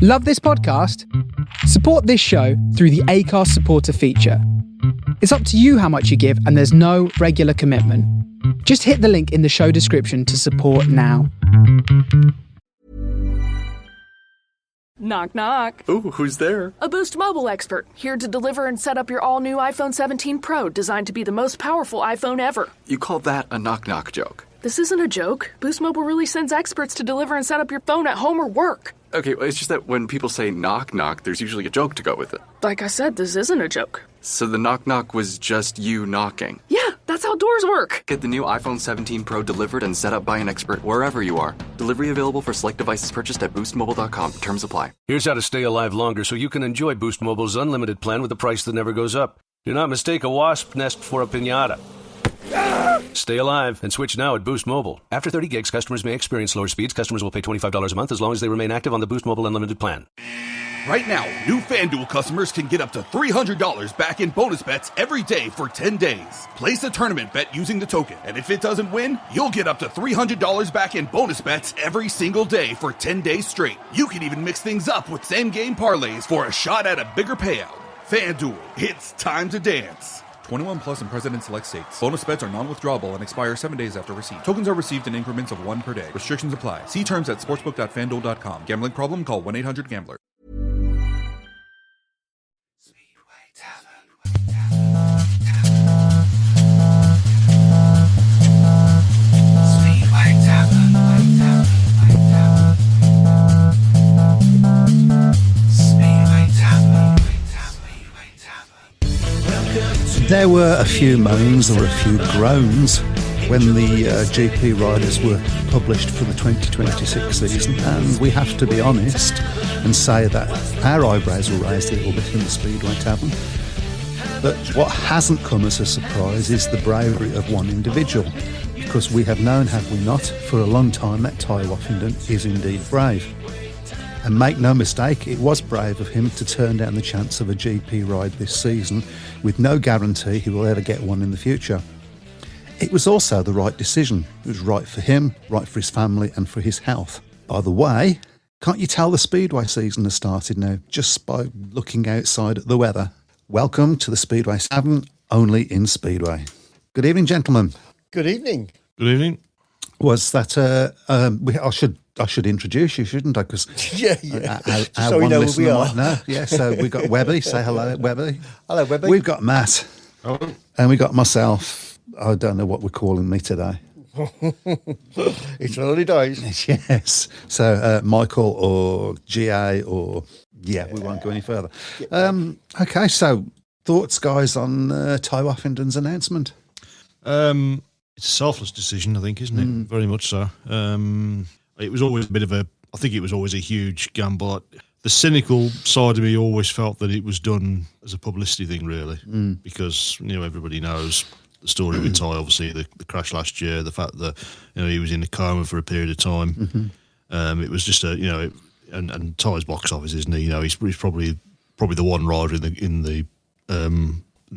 Love this podcast? Support this show through the Acast supporter feature. It's up to you how much you give, and there's no regular commitment. Just hit the link in the show description to support now. Knock, knock. Ooh, who's there? A Boost Mobile expert, here to deliver and set up your all-new iPhone 17 Pro, designed to be the most powerful iPhone ever. You call that a knock-knock joke? This isn't a joke. Boost Mobile really sends experts to deliver and set up your phone at home or work. Okay, well, it's just that when people say knock-knock, there's usually a joke to go with it. Like I said, this isn't a joke. So the knock-knock was just you knocking? Yeah, that's how doors work. Get the new iPhone 17 Pro delivered and set up by an expert wherever you are. Delivery available for select devices purchased at boostmobile.com. Terms apply. Here's how to stay alive longer so you can enjoy Boost Mobile's unlimited plan with a price that never goes up. Do not mistake a wasp nest for a piñata. Stay alive and switch now at Boost Mobile. After 30 gigs, customers may experience slower speeds. Customers will pay $25 a month as long as they remain active on the Boost Mobile Unlimited plan. Right now, new FanDuel customers can get up to $300 back in bonus bets every day for 10 days. Place a tournament bet using the token, and if it doesn't win, you'll get up to $300 back in bonus bets every single day for 10 days straight. You can even mix things up with same-game parlays for a shot at a bigger payout. FanDuel, it's time to dance. 21 plus in present select states. Bonus bets are non-withdrawable and expire 7 days after receipt. Tokens are received in increments of 1 per day. Restrictions apply. See terms at sportsbook.fanduel.com. Gambling problem? Call 1-800-GAMBLER. Speedway Tavern. Speedway Tavern. Speedway Tavern. There were a few moans or a few groans when the GP riders were published for the 2026 season, and we have to be honest and say that our eyebrows were raised a little bit in the Speedway Tavern. But what hasn't come as a surprise is the bravery of one individual, because we have known, have we not, for a long time that Ty Woffington is indeed brave. And make no mistake, it was brave of him to turn down the chance of a GP ride this season with no guarantee he will ever get one in the future. It was also the right decision. It was right for him, right for his family and for his health. By the way, can't you tell the Speedway season has started now just by looking outside at the weather? Welcome to the Speedway Tavern, only in Speedway. Good evening, gentlemen. Good evening. Good evening. Was that I should introduce you, shouldn't I? Because yeah. Our so we one know who listener we are. might know. Yeah, so we've got Webby. Say hello, Webby. Hello, Webby. We've got Matt. Oh. And we got myself. I don't know what we're calling me today. It's early days. Yes. So Michael or GA or... Yeah, we won't go any further. Okay, so thoughts, guys, on Ty Woffington's announcement? It's a selfless decision, I think, isn't it? Very much so. It was always a bit of a... I think it was always a huge gamble. The cynical side of me always felt that it was done as a publicity thing, really, because, everybody knows the story with Ty, obviously, the crash last year, the fact that, he was in a coma for a period of time. It was just a, and Ty's box office, isn't he? He's probably the one rider in the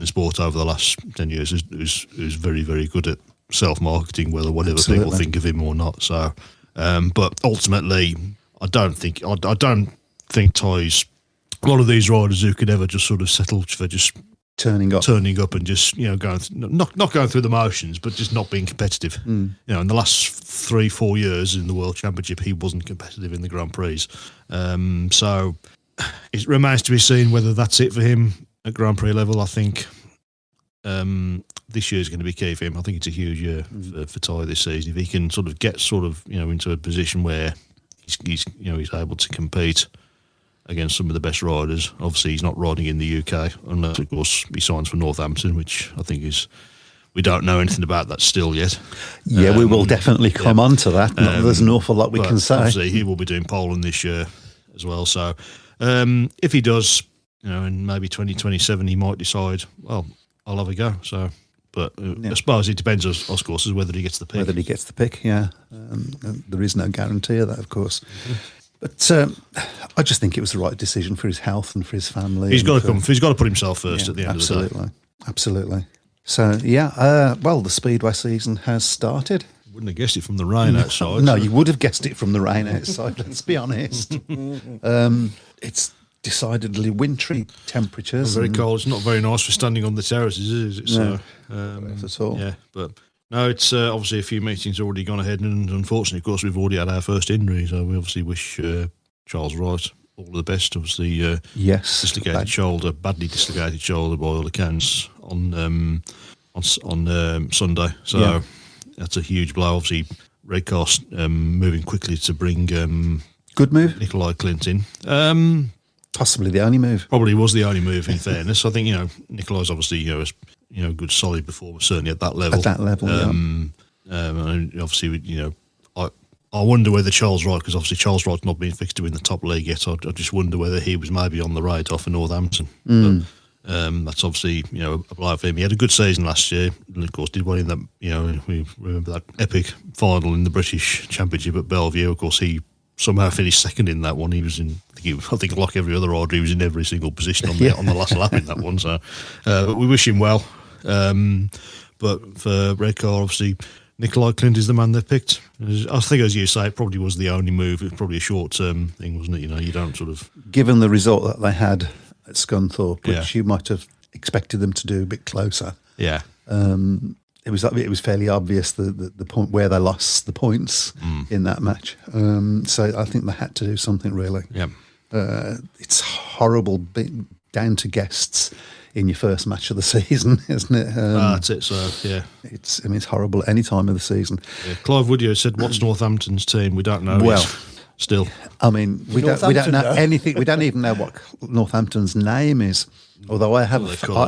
sport over the last 10 years who's very, very good at self-marketing, whether whatever people think of him or not. So, but ultimately, I don't think Ty's one of these riders who could ever just sort of settle for just turning up and just going not going through the motions, but just not being competitive. In the last 3-4 years in the World Championship, he wasn't competitive in the Grand Prix. So it remains to be seen whether that's it for him at Grand Prix level. I think this year is going to be key for him. I think it's a huge year for Ty this season. If he can sort of get into a position where he's able to compete against some of the best riders. Obviously, he's not riding in the UK unless, of course, he signs for Northampton, which I think is... We don't know anything about that still yet. Yeah, we will definitely come on to that. There's an awful lot we can say. Obviously, he will be doing Poland this year as well. So if he does, in maybe 2027, he might decide, well, I'll have a go. So, but I suppose it depends, of course, as whether he gets the pick. Yeah. There is no guarantee of that, of course. But I just think it was the right decision for his health and for his family. He's got to put himself first at the end of the day. Absolutely. So, well, the Speedway season has started. Wouldn't have guessed it from the rain outside. No, you would have guessed it from the rain outside, let's be honest. It's decidedly wintry temperatures. Very cold. It's not very nice for standing on the terraces, is it? No, So, at all. Yeah, but no, it's obviously a few meetings already gone ahead, and unfortunately, of course, we've already had our first injury, so we obviously wish Charles Wright all the best. Obviously, yes, dislocated shoulder, badly dislocated shoulder by all accounts on Sunday. So that's a huge blow. Obviously, Redcast moving quickly to bring good move, Nikolai Clint in. Possibly the only move. Probably was the only move. In fairness, I think Nikolai's obviously a good solid performer, certainly at that level. At that level, and obviously, I wonder whether Charles Wright, because obviously Charles Wright's not been fixed to win the top league yet. I just wonder whether he was maybe on the radar for Northampton. But, that's obviously a blow for him. He had a good season last year, and of course did well in that. We remember that epic final in the British Championship at Bellevue. Of course, he somehow finished second in that one. He was in. I think like every other rider, he was in every single position on the last lap in that one. So we wish him well. But for Redcar, obviously, Nikolai Clint is the man they've picked. I think, as you say, it probably was the only move. It was probably a short-term thing, wasn't it? You don't sort of... Given the result that they had at Scunthorpe, which you might have expected them to do a bit closer. Yeah. It was fairly obvious the point where they lost the points in that match. So I think they had to do something really. Yeah. It's horrible being down to guests in your first match of the season, isn't it? That's it. So yeah, it's horrible at any time of the season. Yeah. Clive Woodyer said, "What's Northampton's team?" We don't know. Well, still, I mean, we don't know anything. We don't even know what Northampton's name is. Although I have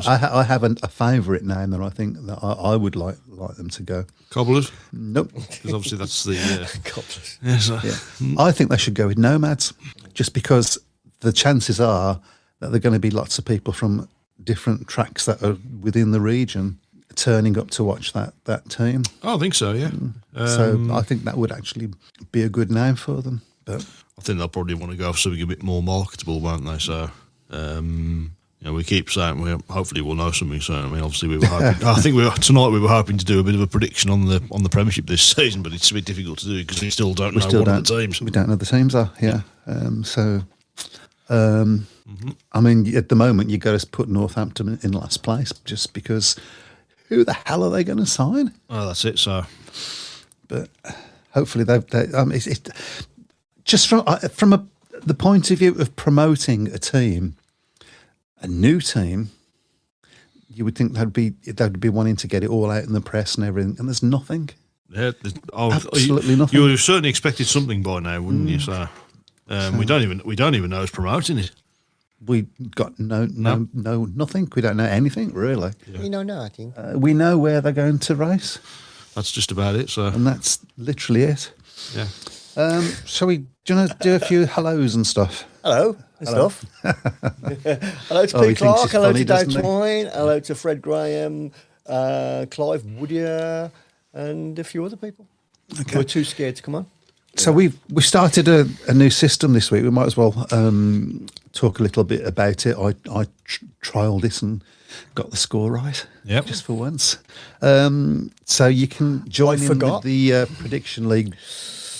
I have a favourite name that I think that I would like them to go. Cobblers? Nope. Because obviously that's the Cobblers. Yeah. I think they should go with Nomads, just because the chances are that there are going to be lots of people from different tracks that are within the region turning up to watch that team. I think so, yeah. So I think that would actually be a good name for them. But I think they'll probably want to go for something a bit more marketable, won't they? So we keep saying hopefully we'll know something soon. I mean, obviously we were hoping. I think tonight we were hoping to do a bit of a prediction on the Premiership this season, but it's a bit difficult to do because we still don't know what the teams. We don't know the teams are. Yeah. I mean, at the moment you got to put Northampton in last place just because who the hell are they going to sign? Oh, that's it. So, but hopefully it's just from the point of view of promoting a team. A new team, you would think they'd be wanting to get it all out in the press and everything, and there's nothing. Yeah, absolutely nothing. You would have certainly expected something by now, wouldn't you? So, we don't even know who's promoting it. We got no nothing. We don't know anything really. Yeah. We know nothing. We know where they're going to race. That's just about it. So, and that's literally it. Yeah. Shall we? Do you want to do a few hellos and stuff? Hello. Stuff. Hello to Pete Clark, hello to Dave Twine, hello to Fred Graham, Clive Woodyer, and a few other people who are too scared to come on. So we've started a new system this week. We might as well talk a little bit about it. I trialled this and got the score right. Yep. Just for once. So you can join in with the Prediction League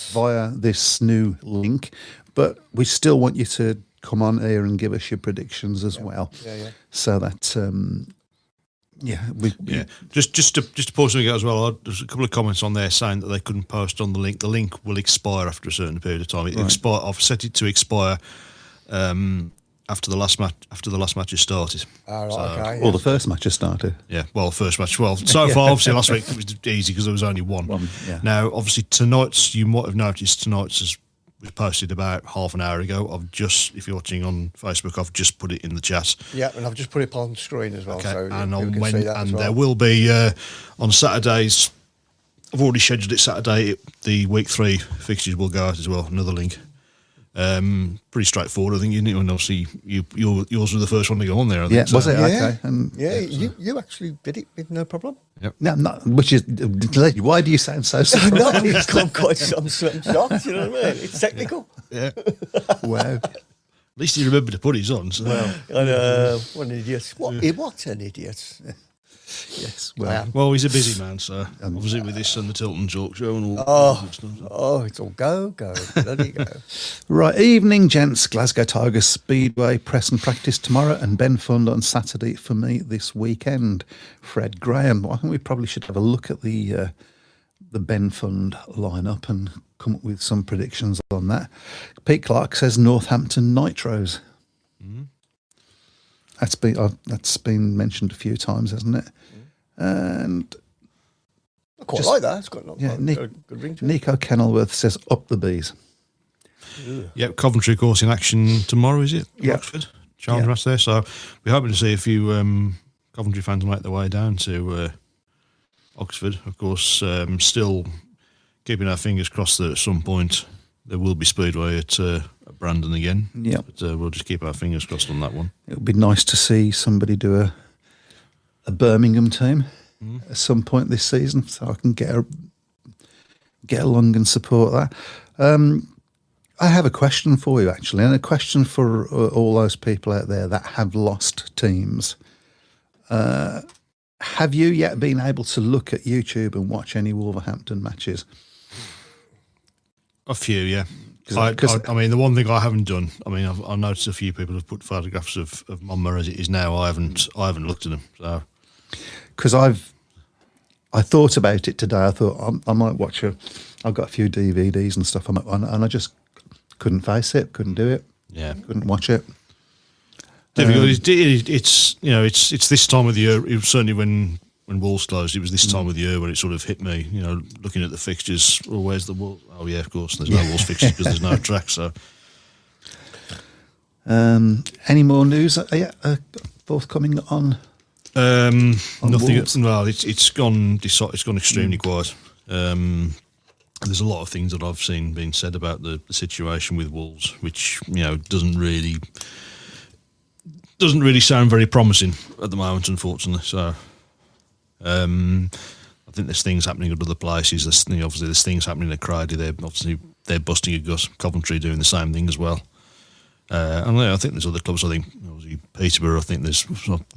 via this new link, but we still want you to come on here and give us your predictions as well. Yeah. So that, Just to pause something out as well. There's a couple of comments on there saying that they couldn't post on the link. The link will expire after a certain period of time. I've set it to expire after the last match. After the last match has started. Okay. Or the first match has started. Yeah. Well, first match. Well, so far, obviously, last week it was easy because there was only one. Now, obviously, tonight's. You might have noticed tonight's was posted about half an hour ago. If you're watching on Facebook, I've just put it in the chat. Yeah, and I've just put it on screen as well. Okay, so and there will be on Saturdays. I've already scheduled it Saturday. The week 3 fixtures will go out as well. Another link. Pretty straightforward, I think, isn't it? And obviously, yours were the first one to go on there. I think, was it? Yeah. Okay. You actually did it with no problem. Yep. No, which is why do you sound so surprised? I'm shocked. You know what I mean? It's technical. Yeah. Wow. At least he remembered to put his on. So. Well, what an idiot! What an idiot! Yes. Well, he's a busy man, so obviously with this and the Tilton Talk Show and all. It's all go. Bloody go. Right, evening, gents. Glasgow Tigers Speedway press and practice tomorrow, and Ben Fund on Saturday for me this weekend. Fred Graham. I think we probably should have a look at the Ben Fund lineup and come up with some predictions on that. Pete Clark says Northampton Nitros. That's been mentioned a few times, hasn't it? And I quite like that. It's got a good ring to it. Nico Kenilworth says up the bees. Yeah, Coventry, of course, in action tomorrow, is it? Yeah. Oxford, Chandras there. So we're hoping to see a few Coventry fans make their way down to Oxford. Of course, still keeping our fingers crossed that at some point there will be Speedway at Brandon again. Yeah. But we'll just keep our fingers crossed on that one. It would be nice to see somebody do a Birmingham team at some point this season, so I can get along and support that. I have a question for you, actually, and a question for all those people out there that have lost teams. Have you yet been able to look at YouTube and watch any Wolverhampton matches? A few, yeah. I mean, the one thing I haven't done, I mean, I've noticed a few people have put photographs of Monmouth as it is now. I haven't looked at them. So, because I thought about it today. I thought I might watch I've got a few DVDs and stuff, and I just couldn't face it. Couldn't do it. Yeah, couldn't watch it. Difficult. It's this time of the year. It was certainly when Wolves closed, it was this time of the year when it sort of hit me. You know, looking at the fixtures. Well, where's the Wolves? Oh yeah, of course. There's no Wolves fixtures because there's no track. So, any more news? Forthcoming on. Nothing. Wolves? Well, it's gone extremely quiet. There's a lot of things that I've seen being said about the situation with Wolves, which doesn't really sound very promising at the moment, unfortunately. So, I think there's things happening at other places. There's things happening at Cradley. They're busting a gut. Coventry doing the same thing as well. And I think there's other clubs. I think obviously Peterborough. I've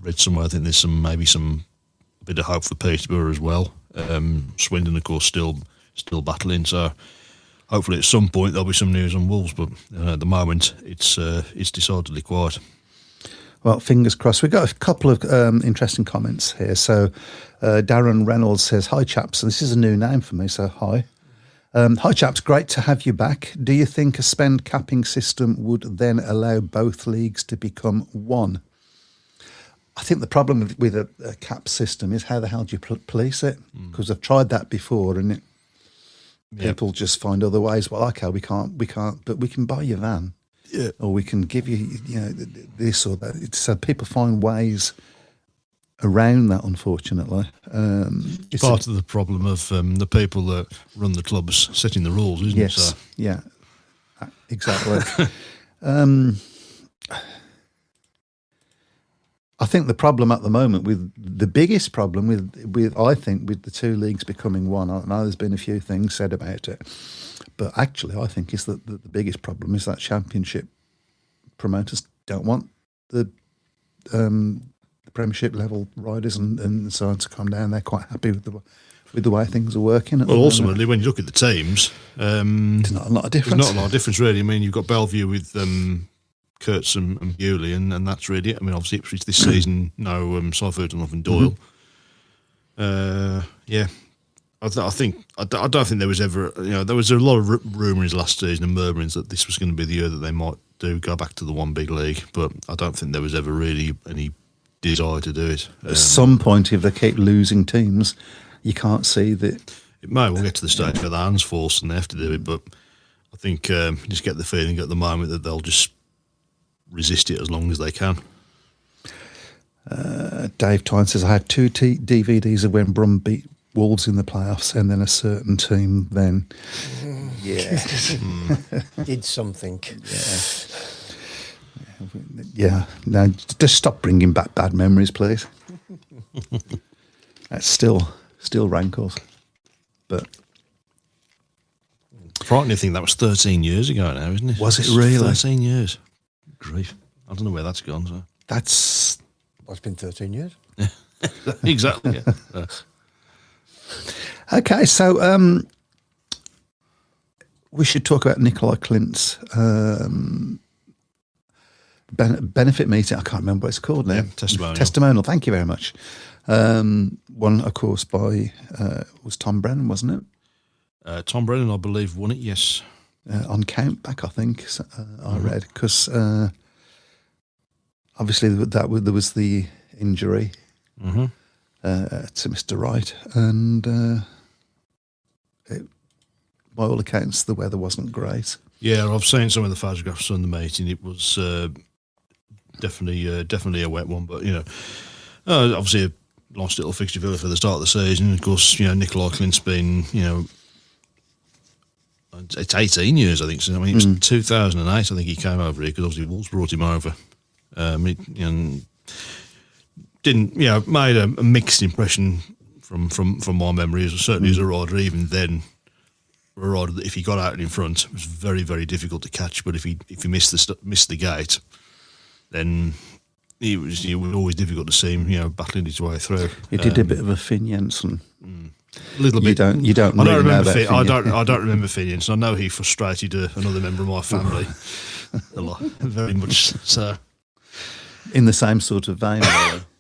read somewhere. I think there's a bit of hope for Peterborough as well. Swindon, of course, still battling. So hopefully at some point there'll be some news on Wolves. But at the moment it's decidedly quiet. Well, fingers crossed. We've got a couple of interesting comments here. So Darren Reynolds says, "Hi chaps." And this is a new name for me. So hi. Hi chaps, great to have you back. Do you think a spend capping system would then allow both leagues to become one? I think the problem with a cap system is how the hell do you police it? Because I've tried that before, and people just find other ways. Well, okay, we can't, but we can buy your van, or we can give you, this or that. So people find ways around that, unfortunately. It's part of the problem of the people that run the clubs setting the rules, isn't it? So. Yeah, exactly. I think the problem at the moment the biggest problem with the two leagues becoming one, I know there's been a few things said about it, but actually I think is that the biggest problem is that Championship promoters don't want the Premiership level riders and so on to come down. They're quite happy with the way things are working. Well, ultimately, when you look at the teams, there's not a lot of difference. There's not a lot of difference, really. I mean, you've got Bellevue with Kurtz and Bewley, and that's really it. I mean, obviously, Ipswich this season, no Seifert and nothing Doyle. Yeah. I don't think there was ever, there was a lot of rumours last season and murmurings that this was going to be the year that they might go back to the one big league, but I don't think there was ever really any desire to do it. At some point, if they keep losing teams, you can't see that. It may well get to the stage where the hands force and they have to do it, but I think you just get the feeling at the moment that they'll just resist it as long as they can. Dave Tyne says, I had two DVDs of when Brum beat Wolves in the playoffs and then a certain team then. Did something. Yeah. Now, just stop bringing back bad memories, please. That's still rankles. But frightening thing, that was 13 years ago now, isn't it? Was it really? 13 years. Grief. I don't know where that's gone. So. That's... Well, it's been 13 years. Exactly. Yeah. Okay, so we should talk about Nikolai Klint's benefit meeting. I can't remember what it's called now. Yeah, testimonial. Testimonial. Thank you very much. One, of course, by was Tom Brennan, wasn't it? Tom Brennan, I believe, won it. Yes, on Countback, I think I read, because obviously there was the injury to Mr. Wright, and by all accounts, the weather wasn't great. Yeah, I've seen some of the photographs from the meeting. It was definitely a wet one, but obviously a nice little fixture for the start of the season. Of course, Nikolai Klint's been, it's 18 years, I think. So, I mean, it was 2008. I think he came over here because obviously Wolves brought him over, and didn't, made a mixed impression from my memory. Certainly as a rider, even then. A rider that if he got out in front, it was very, very difficult to catch. But if he missed the gate, then it was always difficult to see him, battling his way through. He did a bit of a Finn Jensen. A little bit. You don't really know about Finn. I don't remember Finn Jensen. I know he frustrated another member of my family a lot, very much. So, in the same sort of vein.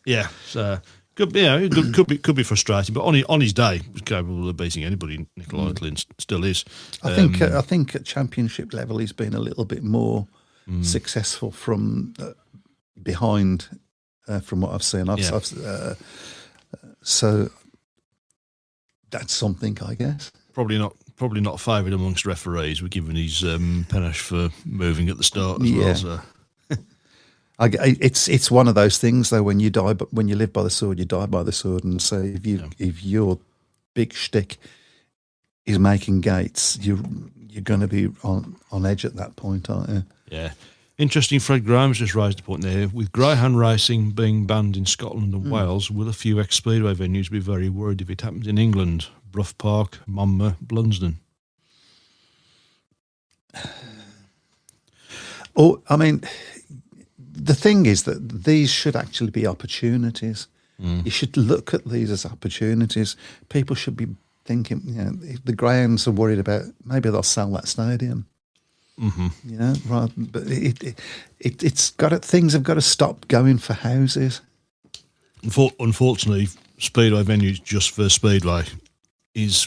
Yeah. So. Could be frustrating, but on his day, he was capable of beating anybody. Nikolai Klint still is. I think at championship level, he's been a little bit more successful from behind, from what I've seen. So that's something, I guess. Probably not favoured amongst referees. We're given his panache for moving at the start as well. So. It's one of those things though. When you live by the sword, you die by the sword. And so if your big shtick is making gates, you're going to be on edge at that point, aren't you? Yeah. Interesting. Fred Graham's just raised a point there. With greyhound racing being banned in Scotland and Wales, will a few ex-Speedway venues be very worried if it happens in England? Brough Park, Monmouth, Blunsdon. I mean. The thing is that these should actually be opportunities. You should look at these as opportunities. People should be thinking, if the Greyhounds are worried about, maybe they'll sell that stadium. Right? But things have got to stop going for houses. Unfortunately, Speedway venues just for Speedway is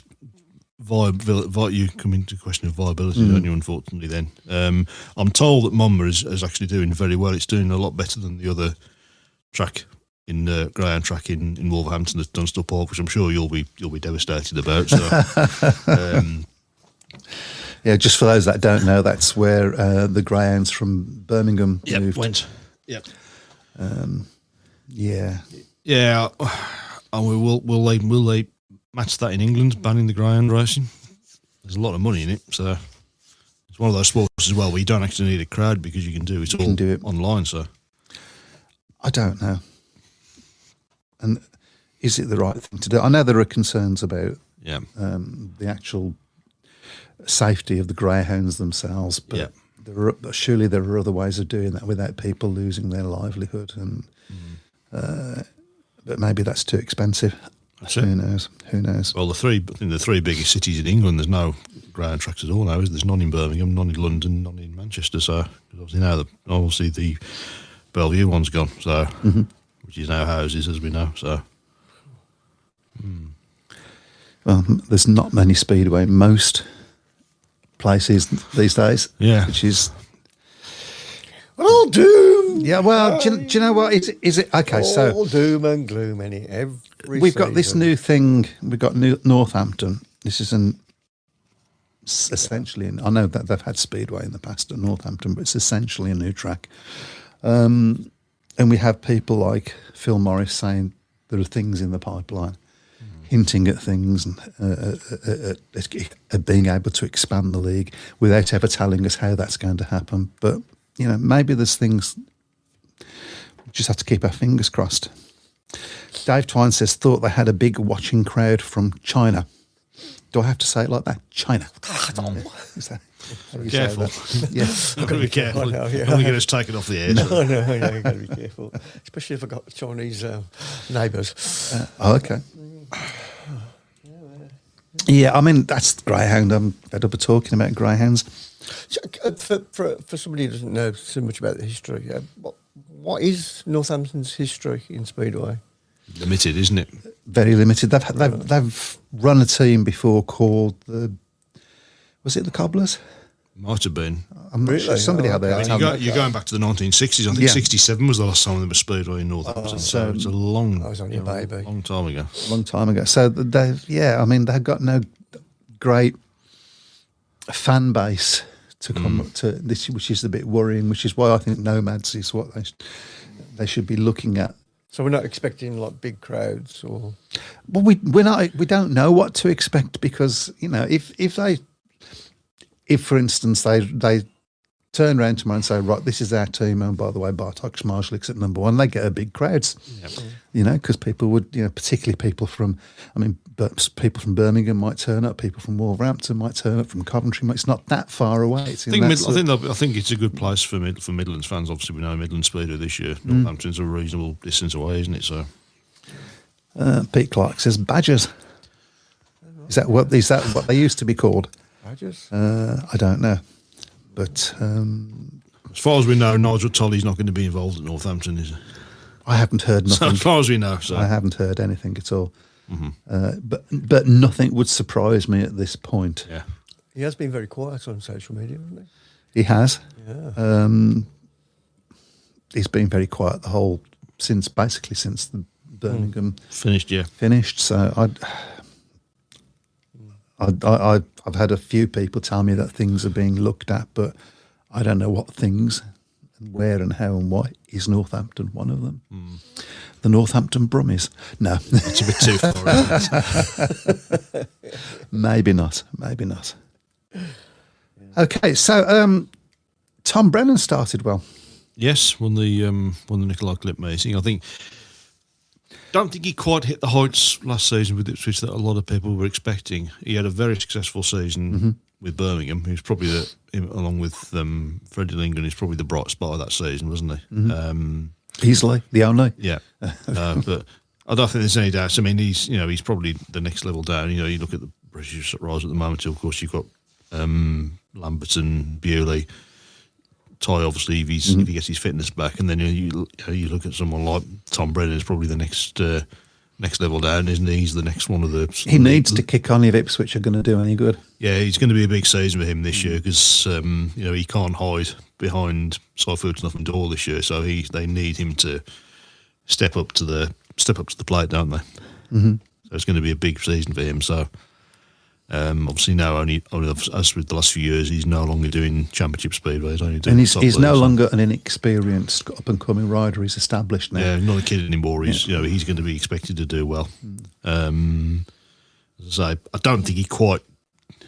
you come into question of viability, don't you, unfortunately, then. I'm told that Monmouth is actually doing very well. It's doing a lot better than the other track in greyhound track in Wolverhampton at Dunstall Park, which I'm sure you'll be devastated about. So, yeah, just for those that don't know, that's where the greyhounds from Birmingham moved. Went. Yep. Yeah. Yeah. And will they match that in England, banning the greyhound racing? There's a lot of money in it, so it's one of those sports as well where you don't actually need a crowd because you can do it online. So I don't know. And is it the right thing to do? I know there are concerns about the actual safety of the greyhounds themselves, but surely there are other ways of doing that without people losing their livelihood. And but maybe that's too expensive. Who knows? Well, the three biggest cities in England, there's no greyhound tracks at all now. There's none in Birmingham, none in London, none in Manchester. So obviously the Bellevue one's gone. So which is now houses, as we know. So well, there's not many Speedway in most places these days. Yeah, which is all doom. Yeah, well, do you know what? Is it okay? All so doom and gloom in it. We've got this new thing. We've got Northampton. This is essentially, I know that they've had Speedway in the past at Northampton, but it's essentially a new track. And we have people like Phil Morris saying there are things in the pipeline, hinting at things and at being able to expand the league without ever telling us how that's going to happen. But, maybe there's things, we just have to keep our fingers crossed. Dave Twine says, thought they had a big watching crowd from China. Do I have to say it like that? China. Is that how you say Careful. that? Yeah. I've got to be careful. I know, yeah. I'm going to take it off the air. No, you've got to be careful. Especially if I've got Chinese neighbours. Okay. Yeah, I mean, that's greyhound. I'm fed up of talking about greyhounds. For somebody who doesn't know so much about the history, what is Northampton's history in Speedway? Limited, isn't it? Very limited. They've run a team before called was it the Cobblers? Might have been. I'm not sure. Somebody had that. You're going back to the 1960s. I think 67 was the last time there was Speedway in Northampton. So it's a long, I was only a baby. long time ago. Long time ago. So they've got no great fan base to come up to this, which is a bit worrying. Which is why I think Nomads is what they should be looking at. So we're not expecting like big crowds, or well, we're not. We don't know what to expect because if for instance they turn around tomorrow and say, right, this is our team, and by the way, Bartok's Marshallick's at number one, they get a big crowds. Yep. Because people would, particularly people from Birmingham might turn up, people from Wolverhampton might turn up, from Coventry. It's not that far away. It's I think it's a good place for Midlands fans. Obviously, we know Midlands Speedway this year. Northampton's a reasonable distance away, isn't it? So, Pete Clark says Badgers. Is that what they used to be called? Badgers? I don't know, but as far as we know, Nigel Tolley's not going to be involved at Northampton, is he? I haven't heard nothing. So as far as we know, I haven't heard anything at all. But nothing would surprise me at this point. Yeah, he has been very quiet on social media, hasn't he? He has. Yeah. He's been very quiet since the Birmingham finished. So I've had a few people tell me that things are being looked at, but I don't know what things and where and how and why. Is Northampton one of them? The Northampton Brummies? No. It's a bit too far, isn't it? Maybe not. Okay, so Tom Brennan started well. Yes, won the Nicolai Clip Racing. Don't think he quite hit the heights last season with Ipswich that a lot of people were expecting. He had a very successful season with Birmingham. He was probably along with Freddie Lindgren, he's probably the bright spot of that season, wasn't he? Easily, the only. Yeah, but I don't think there's any doubt. I mean, he's probably the next level down. You look at the British rise at the moment. Of course, you've got Lambert and Bewley. Ty, obviously, if he gets his fitness back, and then you look at someone like Tom Brennan, is probably the next level down, isn't he? He's the next one of the. He needs to kick on if Ipswich are going to do any good. Yeah, it's going to be a big season for him this year because he can't hide behind Seifert Nothing Door this year, so they need him to step up to the plate, don't they? So it's going to be a big season for him. So. Obviously now only as with the last few years, he's no longer doing championship speedways. He's no longer an inexperienced up and coming rider. He's established now. Yeah, not a kid anymore. He's he's going to be expected to do well. As I say, I don't think he quite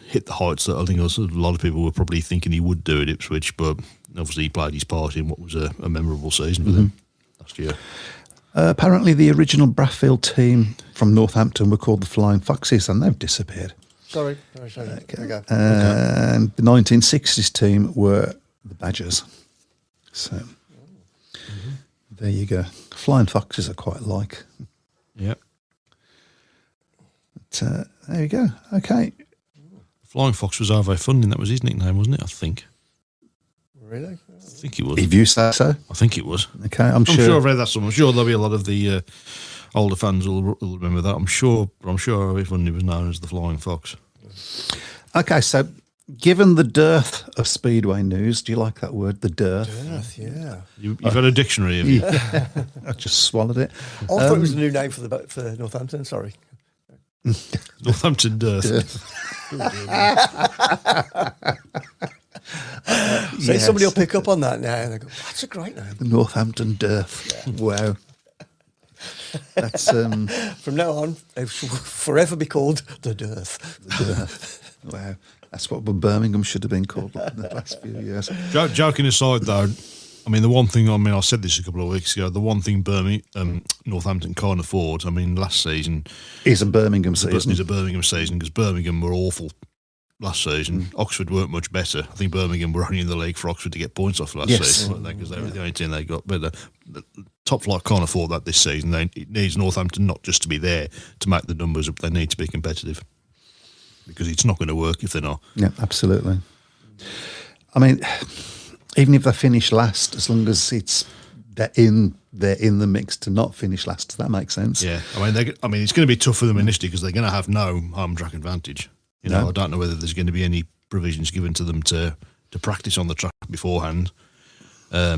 hit the heights that I think a lot of people were probably thinking he would do at Ipswich, but obviously he played his part in what was a memorable season for them last year. Apparently, the original Bradfield team from Northampton were called the Flying Foxes, and they've disappeared. Sorry. Okay. And the 1960s team were the Badgers. So there you go. Flying Foxes are quite like. Yep. But, there you go. Okay. Flying Fox was Arvo Funding. That was his nickname, wasn't it? I think. Really? I think it was. If you say so. I think it was. Okay, I'm sure. I'm sure I've read that somewhere. I'm sure there'll be a lot of the older fans will remember that. I'm sure Arvo Funding was known as the Flying Fox. Okay, so given the dearth of Speedway news, do you like that word, the dearth? Dearth, yeah. You've got a dictionary, have you? Yeah. I just swallowed it. I thought it was a new name for Northampton, sorry. Northampton Dearth. So somebody will pick up on that now and they go, that's a great name. The Northampton Dearth. Yeah. Wow. That's from now on, it will forever be called the Dearth. The Dearth. Wow. That's what Birmingham should have been called in the last few years. Joking aside, though, I mean, I said this a couple of weeks ago. The one thing Northampton can't afford. I mean, last season is a Birmingham season. Is a Birmingham season because Birmingham were awful last season. Oxford weren't much better. I think Birmingham were only in the league for Oxford to get points off last season because they were the only team they got. But the top flight can't afford that this season. It needs Northampton not just to be there to make the numbers up. They need to be competitive because it's not going to work if they're not. Yeah, absolutely. I mean, even if they finish last, as long as they're in the mix to not finish last, does that make sense? Yeah, I mean, it's going to be tough for them initially because they're going to have no home track advantage. You know, I don't know whether there's going to be any provisions given to them to practice on the track beforehand. I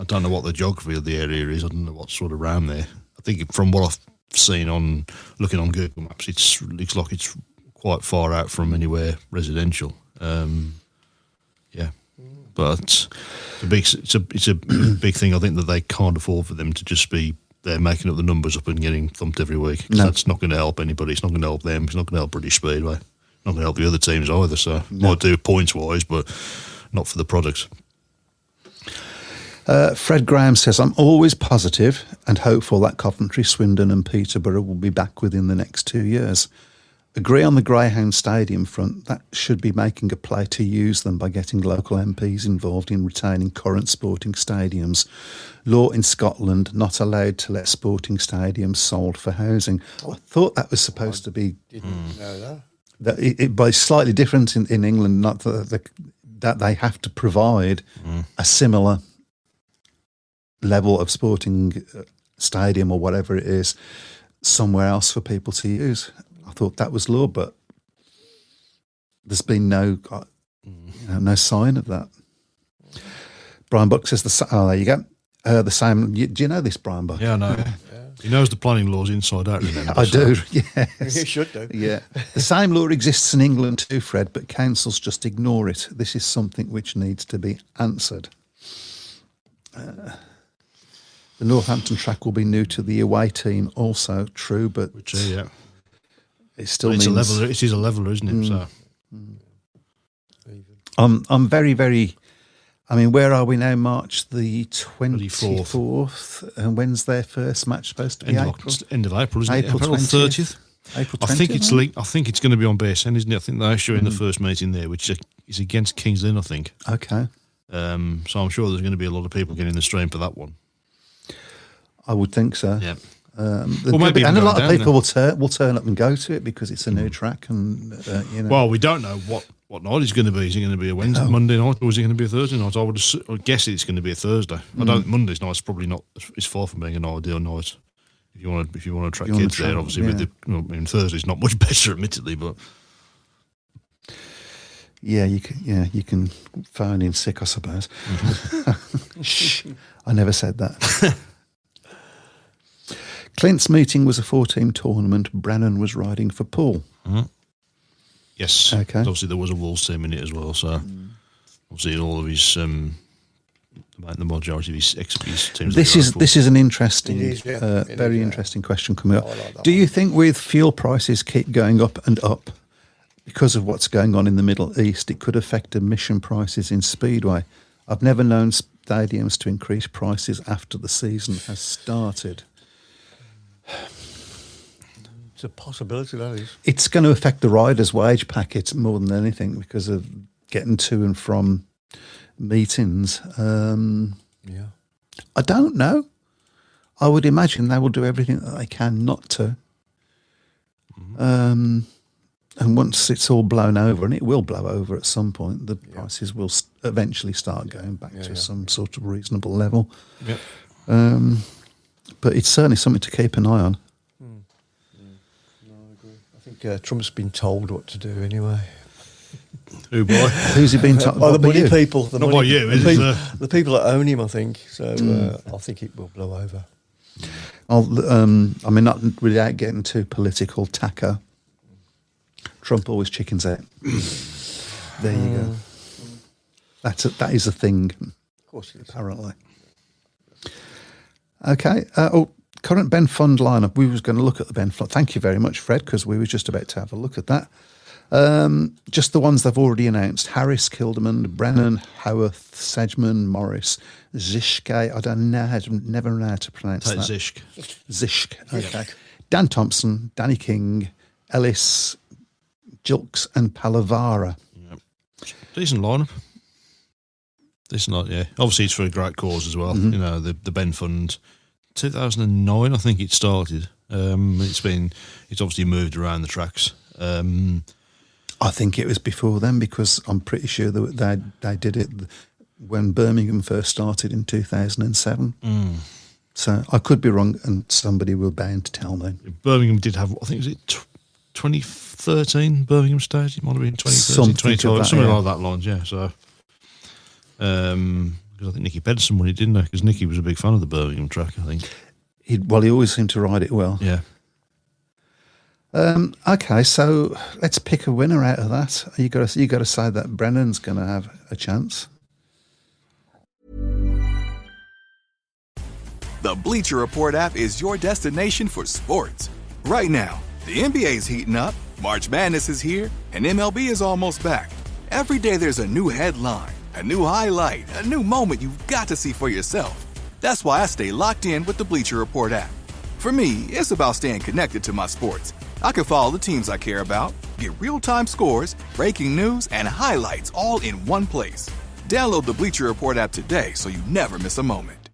don't know what the geography of the area is. I don't know what's sort of around there. I think from what I've seen looking on Google Maps, it looks like it's quite far out from anywhere residential. Yeah, but it's a big thing. I think that they can't afford for them to just be there making up the numbers up and getting thumped every week. No. That's not going to help anybody. It's not going to help them. It's not going to help British Speedway. Not going to help the other teams either. So might do points wise, but not for the products. Fred Graham says, I'm always positive and hopeful that Coventry, Swindon and Peterborough will be back within the next 2 years. Agree on the Greyhound Stadium front. That should be making a play to use them by getting local MPs involved in retaining current sporting stadiums. Law in Scotland not allowed to let sporting stadiums sold for housing. I thought that was supposed to be... Didn't know that. But it's slightly different in England, not that they have to provide a similar level of sporting stadium or whatever it is somewhere else for people to use. I thought that was law, but there's been no sign of that. Brian Buck says, there you go. The same. Do you know this, Brian Buck? Yeah, I know. He knows the planning laws inside out. Remember, I do, yes. You should do. Yeah. The same law exists in England too, Fred, but councils just ignore it. This is something which needs to be answered. The Northampton track will be new to the away team also, true, but it still means... It is a leveler, isn't it? So. I'm very, very... I mean, where are we now? March the 24th. And when's their first match supposed to be? End of April, isn't April it? April 30th. April 20th. I think it's going to be on BSN, isn't it? I think they're showing the first meeting there, which is against Kings Lynn, I think. Okay. So I'm sure there's going to be a lot of people getting the stream for that one. I would think so. Yeah. Maybe and a lot of people will turn up and go to it because it's a new track, and Well, we don't know what night it's going to be. Is it going to be a Wednesday, Monday night, or is it going to be a Thursday night? I would guess it's going to be a Thursday. I don't. Monday's night's probably not. It's far from being an ideal night. If you want to attract kids there, obviously. With Thursday's not much better, admittedly, but. Yeah, you can phone in sick, I suppose. I never said that. Clint's meeting was a 4-team tournament. Brennan was riding for Paul. Yes. Okay. Obviously, there was a Wolves team in it as well. So, obviously, all of his the majority of his teams. This is an interesting, very interesting question coming up. Like Do you think with fuel prices keep going up and up because of what's going on in the Middle East, it could affect admission prices in Speedway? I've never known stadiums to increase prices after the season has started. It's a possibility, that is. It's going to affect the riders' wage packets more than anything because of getting to and from meetings. I don't know. I would imagine they will do everything that they can not to. And once it's all blown over, and it will blow over at some point, the prices will eventually start going back to some sort of reasonable level. Yep. But it's certainly something to keep an eye on. No, I agree. I think Trump's been told what to do anyway. Who, boy? Who's he been told? By the money people. Not by you, is it? The people that own him, I think. So I think it will blow over. I mean, not without getting too political, Tacker. Trump always chickens out. There you go. That is a thing. Of course it is. Apparently. Okay. Current Ben Fund lineup. We was going to look at the Ben Fund. Thank you very much, Fred, because we were just about to have a look at that. Just the ones they've already announced: Harris, Kilderman, Brennan, Howarth, Sedgman, Morris, Zishke. I don't know never know how to pronounce that. Zishk. Okay. Dan Thompson, Danny King, Ellis, Julks, and Palavara. Yep. Decent lineup. Yeah. Obviously, it's for a great cause as well. Mm-hmm. You know, the Ben Fund, 2009, I think it started. It's obviously moved around the tracks. I think it was before then, because I'm pretty sure that they did it when Birmingham first started in 2007. So I could be wrong, and somebody will bound to tell me. Birmingham did have, I think, was it 2013 Birmingham stage? It might have been 2013, 2012, something like that lines, yeah. So, because I think Nicky Pedersen won it, didn't he? Because Nicky was a big fan of the Birmingham track, I think. He always seemed to ride it well. Yeah. Okay, so let's pick a winner out of that. You got to say that Brennan's going to have a chance. The Bleacher Report app is your destination for sports. Right now, the NBA is heating up, March Madness is here, and MLB is almost back. Every day there's a new headline, a new highlight, a new moment you've got to see for yourself. That's why I stay locked in with the Bleacher Report app. For me, it's about staying connected to my sports. I can follow the teams I care about, get real-time scores, breaking news, and highlights all in one place. Download the Bleacher Report app today so you never miss a moment.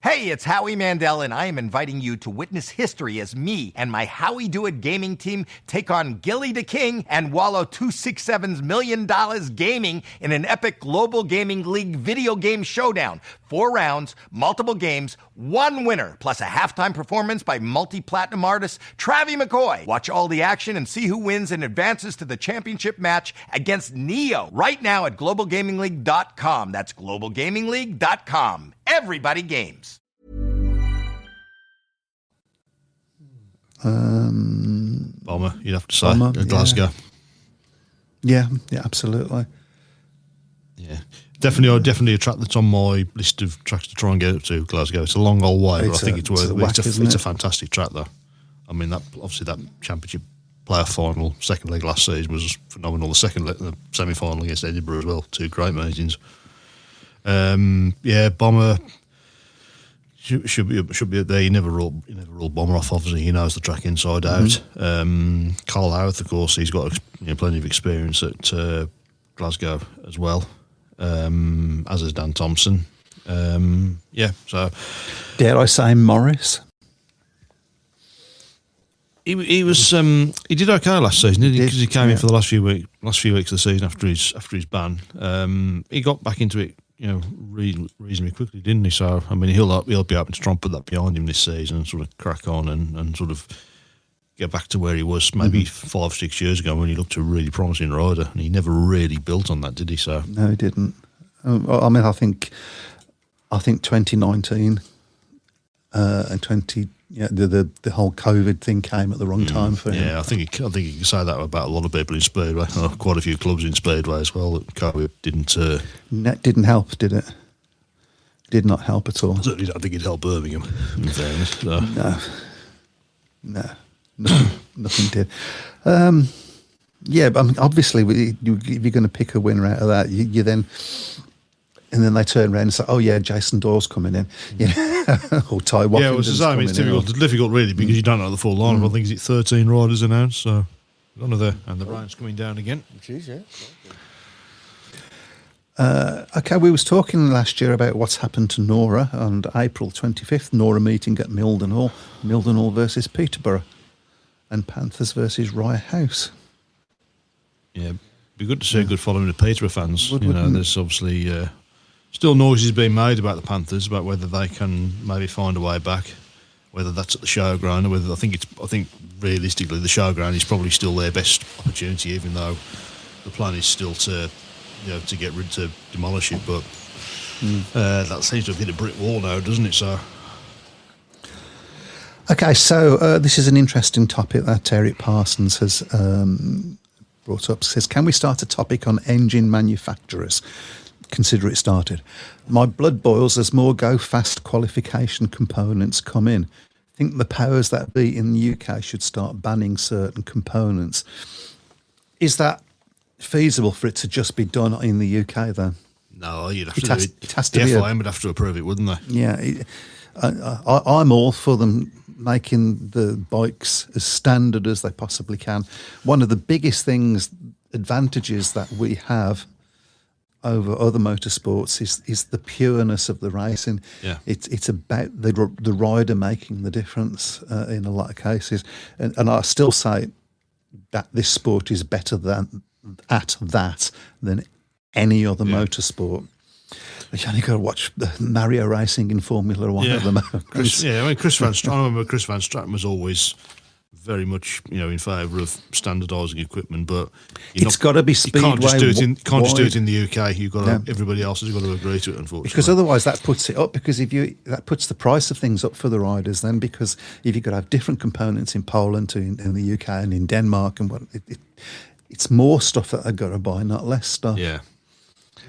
Hey, it's Howie Mandel, and I am inviting you to witness history as me and my Howie Do It gaming team take on Gilly the King and Wallow 267's $1 million gaming in an epic Global Gaming League video game showdown. 4 rounds, multiple games, 1 winner, plus a halftime performance by multi-platinum artist Travie McCoy. Watch all the action and see who wins and advances to the championship match against Neo right now at globalgamingleague.com. That's globalgamingleague.com. Everybody games. Bomber, you'd have to say. Bomber, Glasgow. Yeah, absolutely. Yeah. Definitely a track that's on my list of tracks to try and get up to, Glasgow. It's a long old way, but I think it's worth it. It's a fantastic track, though. I mean, that championship player final, second leg last season was phenomenal. The semi-final against Edinburgh as well, 2 great meetings. Bomber should be up there. You never rule Bomber off. Obviously, he knows the track inside out. Carl Howarth, of course, he's got plenty of experience at Glasgow as well. As is Dan Thompson. So dare I say Morris? He was he did okay last season, didn't he? Because he came in for the last few weeks of the season after his ban. He got back into it, reasonably quickly, didn't he? So I mean, he'll be able to try and put that behind him this season and sort of crack on and sort of get back to where he was maybe 5-6 years ago when he looked a really promising rider, and he never really built on that, did he? So no, he didn't. I mean, I think 2019 and the whole COVID thing came at the wrong time for him. Yeah, I think you can say that about a lot of people in Speedway. Quite a few clubs in Speedway as well. That COVID didn't help, did it? Did not help at all. I certainly don't think it helped Birmingham, in fairness. So. No. Nothing did. But I mean, obviously, if you're going to pick a winner out of that, you then, and then they turn around and say, "Oh yeah, Jason Doyle's coming in," or Ty Watkins. Yeah, it was the same. It's difficult, really, because you don't know the full lineup. I think it's 13 riders announced, so none of and the rain's coming down again. Jeez, yeah. Okay, we was talking last year about what's happened to Nora on April 25th. Nora meeting at Milden Hall versus Peterborough, and Panthers versus Rye House. Yeah, be good to see a good following of Peterborough fans. There's obviously still noises being made about the Panthers, about whether they can maybe find a way back, whether that's at the showground or whether I think realistically the showground is probably still their best opportunity, even though the plan is still to demolish it, but that seems to have hit a brick wall now, doesn't it? So, okay, so this is an interesting topic that Eric Parsons has brought up. Says, can we start a topic on engine manufacturers? Consider it started. My blood boils as more go fast qualification components come in. Think the powers that be in the UK should start banning certain components. Is that feasible for it to just be done in the UK then? No, you'd have to do it. It has to the be FIM would have to approve it, wouldn't they? Yeah, I'm all for them making the bikes as standard as they possibly can. One of the biggest advantages that we have over other motorsports is the pureness of the racing. Yeah. It's about the rider making the difference in a lot of cases, and I still say that this sport is better than any other motorsport. You only got to watch the Mario racing in Formula One at the moment. Chris Van Straten. I remember Chris Van Straten was always very much, in favour of standardising equipment, but it's got to be Speedway. You can't just do it in the UK. You've got to, everybody else has got to agree to it, unfortunately. Because otherwise, that puts it up. Because that puts the price of things up for the riders. Then, because if you've got to have different components in Poland to in the UK and in Denmark, and it's more stuff that they've got to buy, not less stuff. Yeah.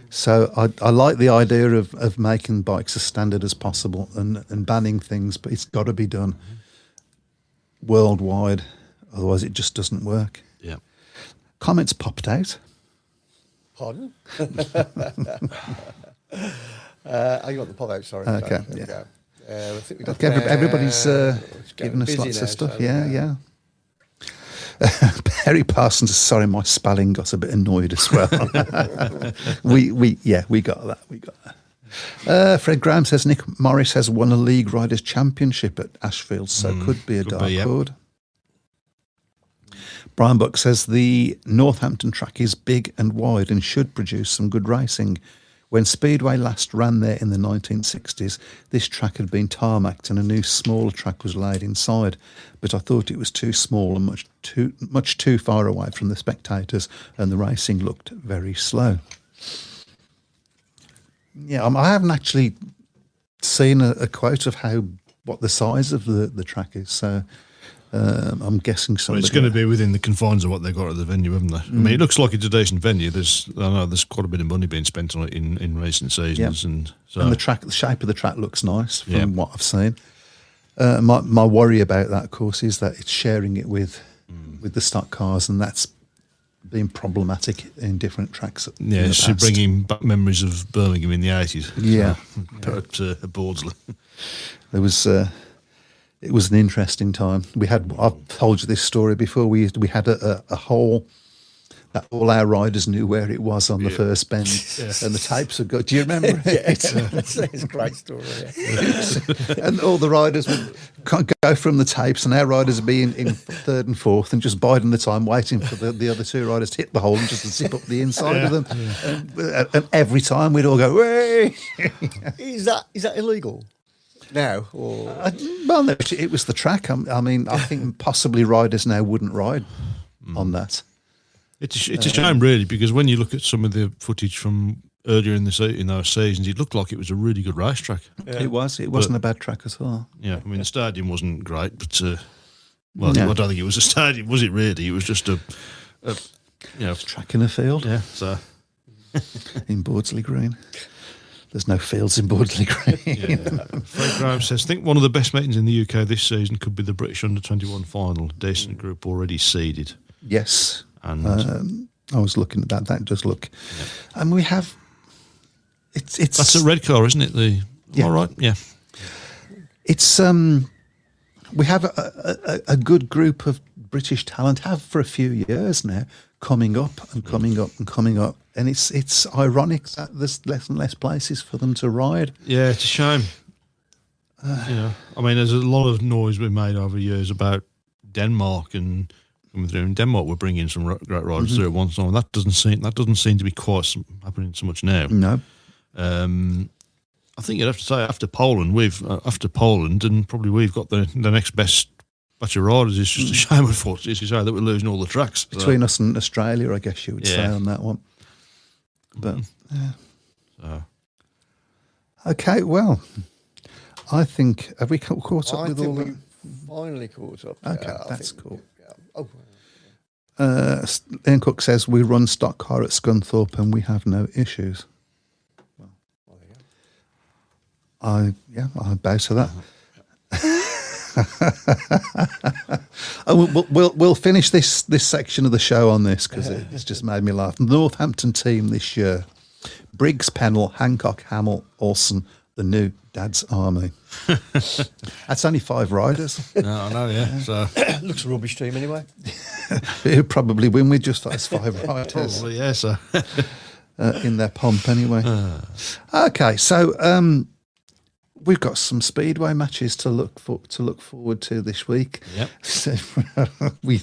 So I like the idea of making bikes as standard as possible and banning things, but it's got to be done worldwide, otherwise it just doesn't work. Yeah. Comments popped out. Pardon? You got the pop out, sorry. Okay, yeah. I think we got everybody's giving us lots of stuff. So yeah. Perry Parsons, sorry, my spelling got a bit annoyed as well. we got that. Fred Graham says Nick Morris has won a League Riders Championship at Ashfield, so could be a dark horse. Brian Buck says the Northampton track is big and wide and should produce some good racing. When Speedway last ran there in the 1960s, this track had been tarmacked and a new smaller track was laid inside, but I thought it was too small and much too far away from the spectators, and the racing looked very slow. Yeah, I haven't actually seen a quote of what the size of the track is, so I'm guessing something. It's going to be within the confines of what they've got at the venue, haven't they? I mean, it looks like it's a decent venue. There's quite a bit of money being spent on it in recent seasons, and the shape of the track looks nice from what I've seen. My worry about that, of course, is that it's sharing it with the stock cars, and that's been problematic in different tracks. Yeah, it's bringing back memories of Birmingham in the 80s. Yeah, at Bordsley. There was. It was an interesting time. I've told you this story before. We had a hole that all our riders knew where it was on the first bend, and the tapes would go. Do you remember it? It's a great story. Yeah. And all the riders would go from the tapes, and our riders would be in third and fourth, and just biding the time, waiting for the other two riders to hit the hole and just to zip up the inside of them. Yeah. And every time we'd all go, "Way!" Is that illegal? Now, or well, no, it was the track. I mean, I think possibly riders now wouldn't ride on that. It's a shame, really, because when you look at some of the footage from earlier in those seasons, it looked like it was a really good racetrack. Yeah. It was. It wasn't a bad track at all. Yeah, I mean, the stadium wasn't great, but I don't think it was a stadium, was it? Really, it was just a track in a field. Yeah, so in Bordsley Green. There's no fields in Bordsley Green. Frank Graham says, I think one of the best meetings in the UK this season could be the British Under-21 final. Decent group already seeded. Yes. And I was looking at that. That does look. Yeah. And we have... It's That's a red car, isn't it? All right, yeah. It's... we have a good group of British talent, have for a few years now, coming up and coming up and coming up. And it's ironic that there's less and less places for them to ride. Yeah, it's a shame. I mean, there's a lot of noise been made over years about Denmark and coming through. In Denmark, we're bringing some great riders through at one time. That doesn't seem to be quite happening so much now. No. I think you'd have to say after Poland, and probably we've got the next best batch of riders. It's just a shame, unfortunately, to say that we're losing all the tracks between us and Australia. I guess you would say on that one. But okay, well, I think have we caught up with all the? Finally caught up. Okay, that's cool. Ian Cook says we run stock car at Scunthorpe and we have no issues. I bow to that. We'll finish this section of the show on this because it's just made me laugh. The Northampton team this year: Briggs, Pennell, Hancock, Hamill, Olsen, the new Dad's Army. That's only 5 riders. No, I know, yeah. So looks a rubbish team anyway. He'll probably win with just those 5 riders. Probably, yeah. So in their pomp anyway. Okay, so we've got some Speedway matches to look forward to this week. Yep. So, we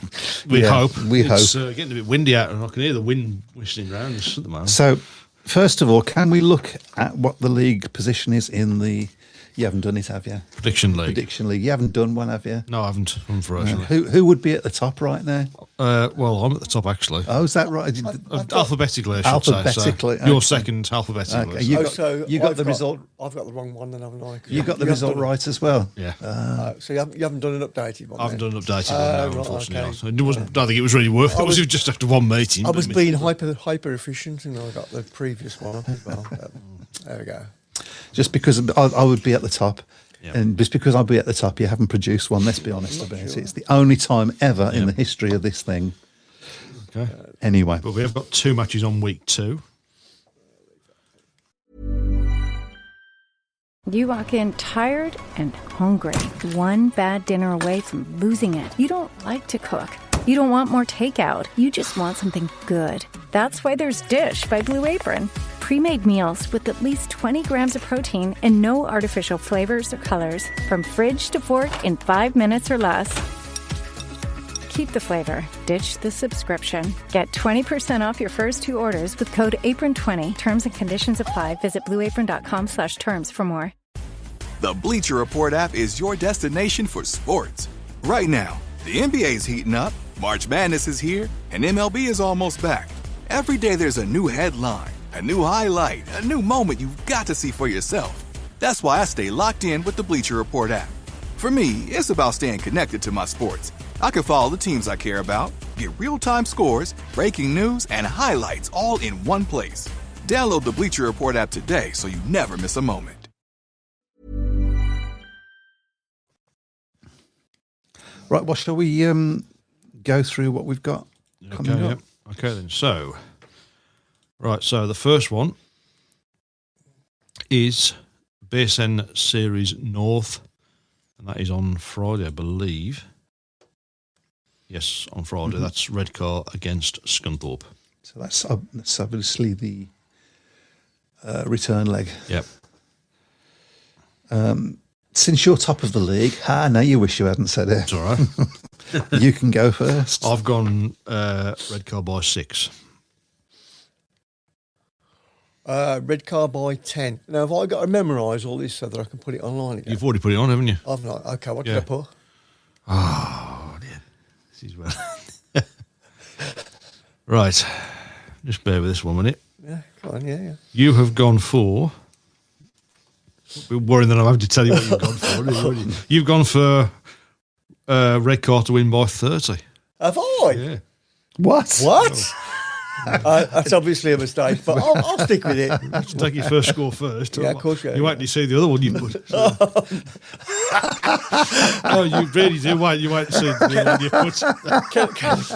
hope. We hope. It's getting a bit windy out, and I can hear the wind whistling around us at the moment. So, first of all, can we look at what the league position is in the... You haven't done it, have you? Prediction League. Prediction League. You haven't done one, have you? No, I haven't, unfortunately. Who would be at the top right now? Well, I'm at the top, actually. Oh, is that right? Alphabetically, I should say. Alphabetically. So. You're second alphabetically. Okay. You got the result. I've got the wrong one, then haven't I? You got the result right as well. Yeah. So you haven't done an updated one. I haven't done an updated one. No, right, unfortunately. okay. It wasn't. I don't think it was really worth it. It was just after one meeting. I was being hyper efficient, and I got the previous one up as well. There we go. Just because I would be at the top. Yep. And just because I'll be at the top, you haven't produced one. Let's be honest about it. It's the only time ever in the history of this thing. Okay. Anyway. But we have got 2 matches on week 2. You walk in tired and hungry. One bad dinner away from losing it. You don't like to cook. You don't want more takeout. You just want something good. That's why there's Dish by Blue Apron. Pre-made meals with at least 20 grams of protein and no artificial flavors or colors. From fridge to fork in 5 minutes or less. Keep the flavor. Ditch the subscription. Get 20% off your first 2 orders with code APRON20. Terms and conditions apply. Visit blueapron.com/terms for more. The Bleacher Report app is your destination for sports. Right now, the NBA's heating up, March Madness is here, and MLB is almost back. Every day there's a new headline, a new highlight, a new moment you've got to see for yourself. That's why I stay locked in with the Bleacher Report app. For me, it's about staying connected to my sports. I can follow the teams I care about, get real-time scores, breaking news, and highlights all in one place. Download the Bleacher Report app today so you never miss a moment. Right, well, shall we go through what we've got coming up? Okay, then. So, right, so the first one is BSN Series North, and that is on Friday, I believe. Yes, on Friday. Mm-hmm. That's Redcar against Scunthorpe. So that's obviously the return leg. Yep. Since you're top of the league, no, you wish you hadn't said it. It's all right. You can go first. I've gone Redcar by 6. Redcar by 10. Now, have I got to memorise all this so that I can put it online again? You've already put it on, haven't you? I've not. Okay, what did I put? Oh, dear. This is well. Right. Just bear with this 1 minute. Yeah, come on, yeah. You have gone for... We're worrying that I'm having to tell you what you've gone for. You've gone for Redcar to win by 30. Have I? Yeah. What? That's obviously a mistake, but I'll stick with it. You have to take your first score first. Yeah, of course. You wait to see the other one you put. No, you really do wait. You wait to see the one you put.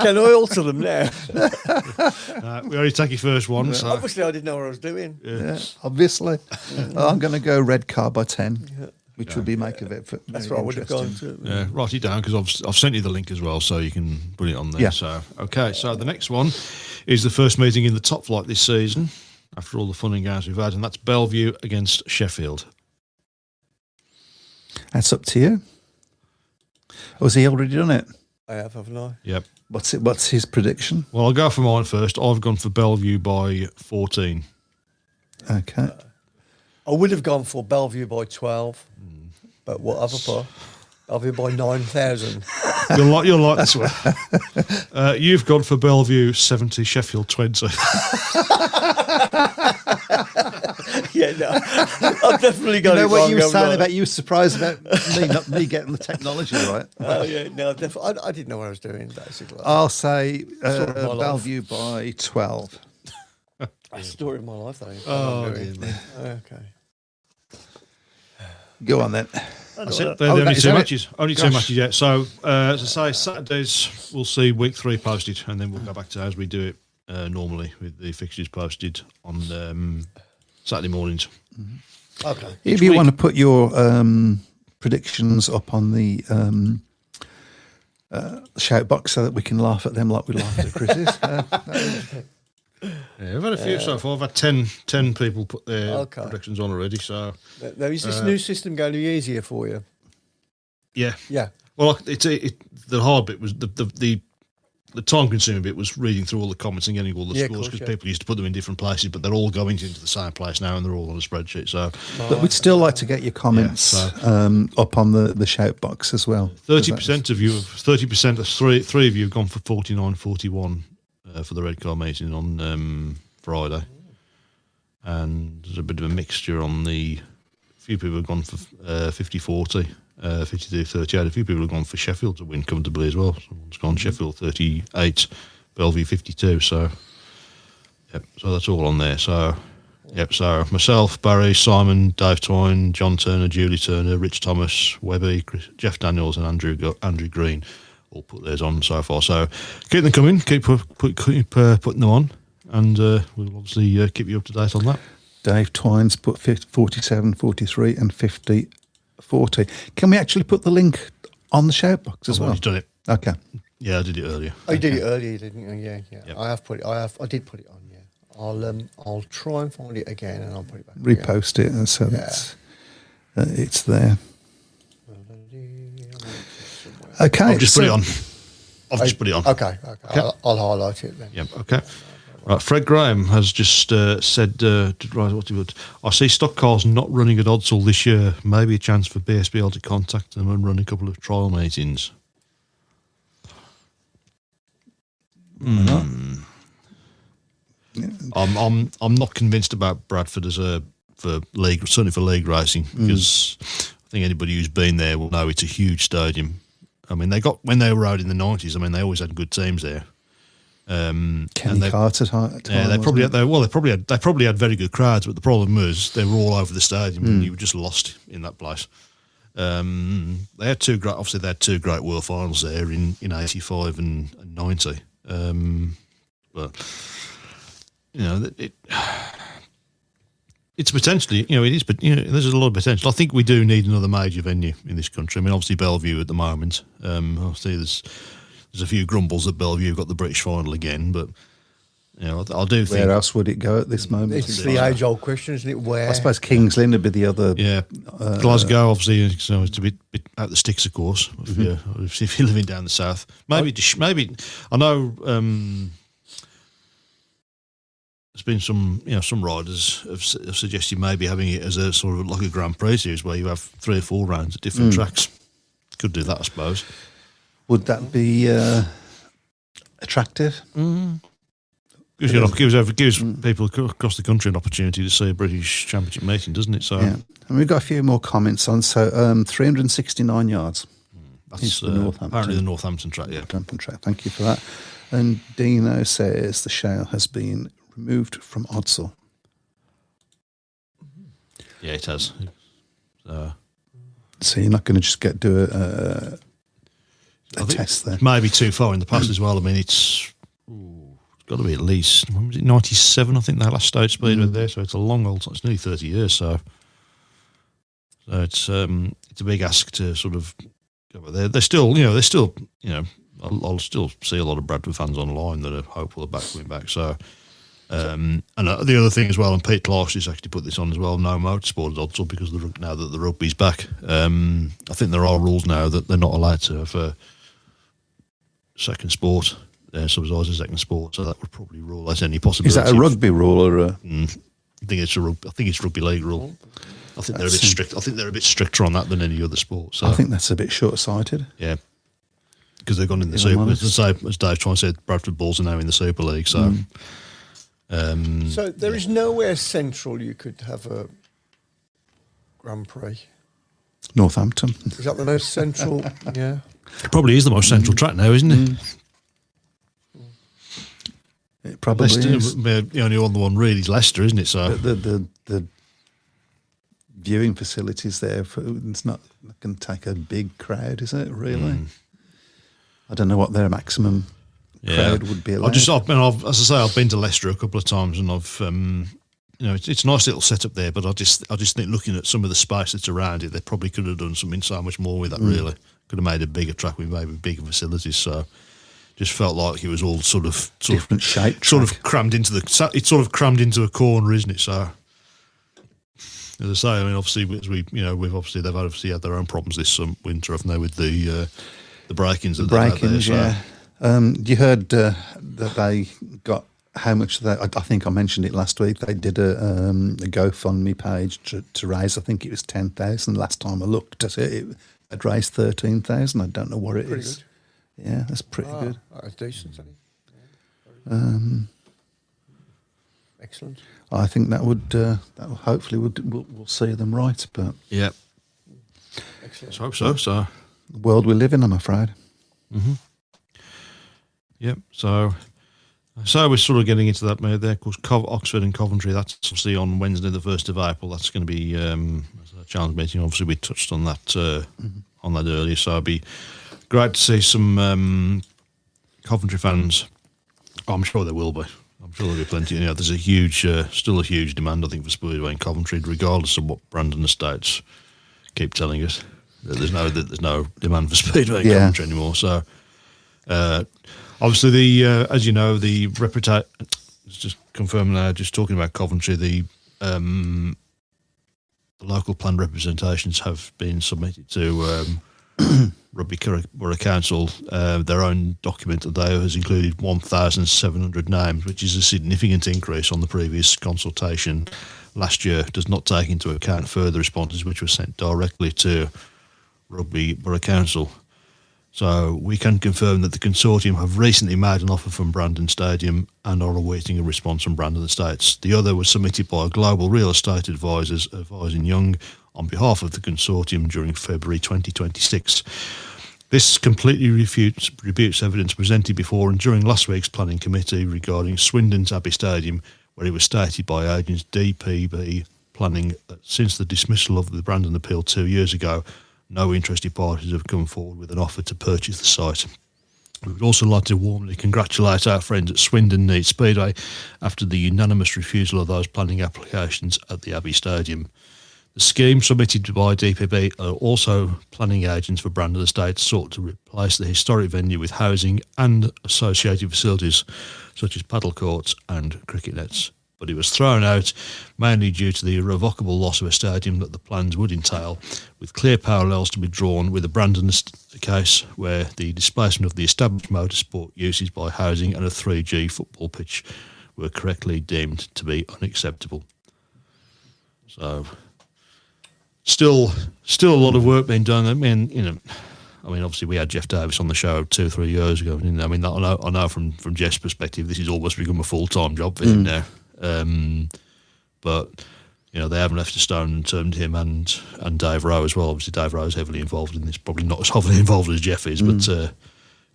Can I alter them now? We already take your first one. So. Obviously, I didn't know what I was doing. Yeah, obviously. I'm going to go Redcar by 10. Which would be make of it. That's what I would have gone to. Yeah, write it down because I've sent you the link as well, so you can put it on there. Yeah. So okay, so the next one is the first meeting in the top flight this season after all the fun and games we've had, and that's Bellevue against Sheffield. That's up to you. Oh, has he already done it? I have, haven't I? Yep. What's his prediction? Well, I'll go for mine first. I've gone for Bellevue by 14. Okay. I would have gone for Bellevue by 12, but what have I put? Bellevue by 9,000. You'll like this one. You've gone for Bellevue 70, Sheffield 20. Yeah, no. I've definitely got it wrong. What you were saying about you were surprised about me getting the technology right. Oh, yeah, no, definitely. I didn't know what I was doing, basically. I'll say Bellevue by 12. That's the story of my life, though. Oh, dear me. Okay. Go on then. That's it. They're the only two matches. Only two matches yet. So, as I say, Saturdays we'll see week 3 posted, and then we'll go back to as we do it normally with the fixtures posted on Saturday mornings. Mm-hmm. Okay. If you want to put your predictions up on the shout box so that we can laugh at them like we laughed at Chris's. I've had a few so far. I've had 10 people put their predictions on already. So now, is this new system going to be easier for you? Yeah. Yeah. Well, the hard bit was the time-consuming bit was reading through all the comments and getting all the scores, because people used to put them in different places, but they're all going into the same place now, and they're all on a spreadsheet. So, but we'd still like to get your comments up on the shout box as well. 30% of you, 30% of three of you have gone for 49-41 for the red card meeting on Friday, and there's a bit of a mixture on the. A few people have gone for 50-40. 52-38. A few people have gone for Sheffield to win comfortably as well. Someone's gone Sheffield 38, Bellevue 52. So, so that's all on there. So, so myself, Barry, Simon, Dave Twine, John Turner, Julie Turner, Rich Thomas, Webby, Jeff Daniels, and Andrew Green all put theirs on so far. So keep them coming, keep putting them on, and we'll obviously keep you up to date on that. Dave Twine's put 47, 43, and 50. 40. Can we actually put the link on the shout box as well? I've done it. Okay. Yeah, I did it earlier. Oh, you did it earlier, didn't you? Yeah. Yep. I did put it on. Yeah. I'll try and find it again, and I'll put it back. Repost it, and so that it's there. Okay. I've just put it on. Just put it on. Okay. I'll highlight it then. Yeah. Okay. Right, Fred Graham has just said, I see stock cars not running at Odsall this year. Maybe a chance for BSBL to contact them and run a couple of trial meetings. I'm not convinced about Bradford as for league, certainly for league racing, because I think anybody who's been there will know it's a huge stadium. I mean, when they were out in the 90s, I mean, they always had good teams there. Kenny Carter time. Yeah, they probably had very good crowds, but the problem was they were all over the stadium and you were just lost in that place. They had two great world finals there in 85 and 90. But it's potentially, it is, but there's a lot of potential. I think we do need another major venue in this country. I mean, obviously Bellevue at the moment. Obviously there's a few grumbles that Bellevue got the British final again, but I do think. Where else would it go at this moment? It's the age-old question, isn't it? Where? I suppose Kings Lynn would be the other. Yeah, Glasgow obviously it's a bit out the sticks, of course. If you're living down the south, maybe I know. There's been some riders have suggested maybe having it as a sort of like a Grand Prix series where you have 3 or 4 rounds at different tracks. Could do that, I suppose. Would that be attractive? Gives people across the country an opportunity to see a British Championship meeting, doesn't it? So, and we've got a few more comments on. So, 369 yards. That's apparently the Northampton track. Yeah, Northampton track. Thank you for that. And Dino says the shale has been removed from Odsall. Yeah, it has. So you're not going to just do a test there. Maybe too far in the past as well. I mean, it's got to be at least, when was it, 97, I think, their last stage Speedway there. So it's a long old time. It's nearly 30 years. So it's a big ask to sort of go there. They're still, I'll still see a lot of Bradford fans online that are hopeful of coming back. So, and the other thing as well, and Pete Clark's just actually put this on as well, no motorsport at Odsall because now that the rugby's back. I think there are rules now that they're not allowed to have a second sport, subsidised as second sport, so that would probably rule out any possibility. Is that a rugby rule or a? I think it's rugby league rule. I think they're a bit strict. I think they're a bit stricter on that than any other sport. So I think that's a bit short-sighted. Yeah, because they've gone in the Super. As Dave Twan said, Bradford Bulls are now in the Super League. So, so there is nowhere central you could have a Grand Prix. Northampton. Is that the most central? Yeah. It probably is the most central track now, isn't it? It probably is. The only one really is Leicester, isn't it? So the viewing facilities there. It's not going to take a big crowd, is it? Really? I don't know what their maximum crowd would be allowed. As I say, I've been to Leicester a couple of times, and I've it's a nice little setup there. But I just think looking at some of the space that's around it, they probably could have done something so much more with that. Really, could have made a bigger track with maybe bigger facilities. So. Just felt like it was all sort of shape, sort of crammed into it's sort of crammed into a corner, isn't it? So, as I say, I mean, obviously, they've obviously had their own problems this winter, haven't they, with the break-ins? The break-ins, yeah. You heard that they got how much? I think I mentioned it last week. They did a GoFundMe page to raise. I think it was 10,000. Last time I looked at it, it had raised 13,000. I don't know what it is. Good. Yeah, that's pretty good. That's decent. Excellent. I think that would hopefully we'll see them right. But yeah, excellent. I hope so. So the world we live in, I'm afraid. Mm-hmm. Yep. So we're sort of getting into that mode there. Of course, Oxford and Coventry. That's obviously on Wednesday, the 1st of April. That's going to be a challenge meeting. Obviously, we touched on that earlier. So it'll be great to see some Coventry fans. I'm sure there will be. I'm sure there'll be plenty. There's still a huge demand, I think, for Speedway in Coventry, regardless of what Brandon Estates keep telling us. There's no demand for Speedway in Coventry anymore. So, obviously, as you know, the reputation. Just confirming now, just talking about Coventry, the local plan representations have been submitted to Rugby Borough Council. Their own document today has included 1,700 names, which is a significant increase on the previous consultation last year. It does not take into account further responses which were sent directly to Rugby Borough Council. So we can confirm that the consortium have recently made an offer from Brandon Stadium and are awaiting a response from Brandon Estates. The other was submitted by Global Real Estate Advisors advising Young on behalf of the consortium during February 2026. This completely rebutes evidence presented before and during last week's planning committee regarding Swindon's Abbey Stadium, where it was stated by agents DPB Planning that since the dismissal of the Brandon appeal 2 years ago, no interested parties have come forward with an offer to purchase the site. We would also like to warmly congratulate our friends at Swindon Neat Speedway after the unanimous refusal of those planning applications at the Abbey Stadium. The scheme submitted by DPB are also planning agents for Brandon Estates sought to replace the historic venue with housing and associated facilities such as paddle courts and cricket nets. But it was thrown out mainly due to the irrevocable loss of a stadium that the plans would entail, with clear parallels to be drawn with the Brandon case where the displacement of the established motorsport uses by housing and a 3G football pitch were correctly deemed to be unacceptable. So Still a lot of work being done. I mean, obviously we had Jeff Davis on the show 2-3 years ago. I mean, I know from Jeff's perspective, this has almost become a full-time job for him now. But they haven't left a stone unturned, him and Dave Rowe as well. Obviously, Dave Rowe is heavily involved in this, probably not as heavily involved as Jeff is, but